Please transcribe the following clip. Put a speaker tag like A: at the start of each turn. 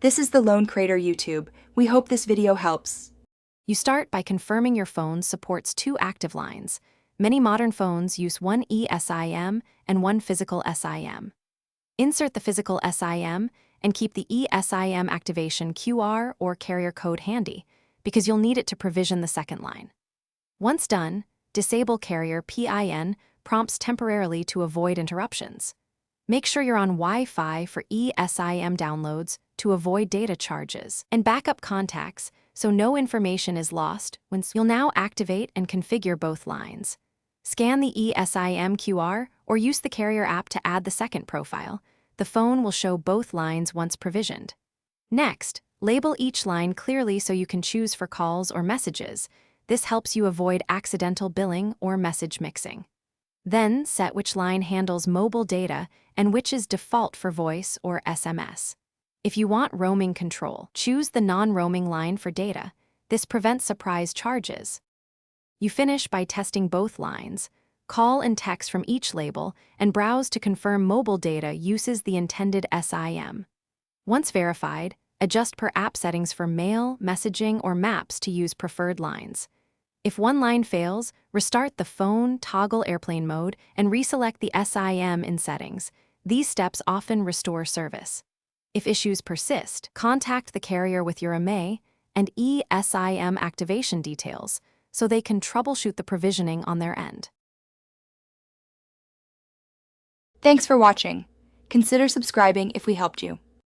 A: This is the Lone Crater YouTube. We hope this video helps.
B: You start by confirming your phone supports 2 active lines. Many modern phones use one eSIM and one physical SIM. Insert the physical SIM and keep the eSIM activation QR or carrier code handy, because you'll need it to provision the second line. Once done, disable carrier PIN prompts temporarily to avoid interruptions. Make sure you're on Wi-Fi for eSIM downloads to avoid data charges, and backup contacts so no information is lost. You'll now activate and configure both lines. Scan the eSIM QR or use the carrier app to add the second profile. The phone will show both lines once provisioned. Next, label each line clearly so you can choose for calls or messages. This helps you avoid accidental billing or message mixing. Then, set which line handles mobile data and which is default for voice or SMS. If you want roaming control, choose the non-roaming line for data. This prevents surprise charges. You finish by testing both lines. Call and text from each label and browse to confirm mobile data uses the intended SIM. Once verified, adjust per app settings for mail, messaging, or maps to use preferred lines. If one line fails, restart the phone, toggle airplane mode, and reselect the SIM in settings. These steps often restore service. If issues persist, contact the carrier with your IMEI and eSIM activation details so they can troubleshoot the provisioning on their end.
A: Thanks for watching. Consider subscribing if we helped you.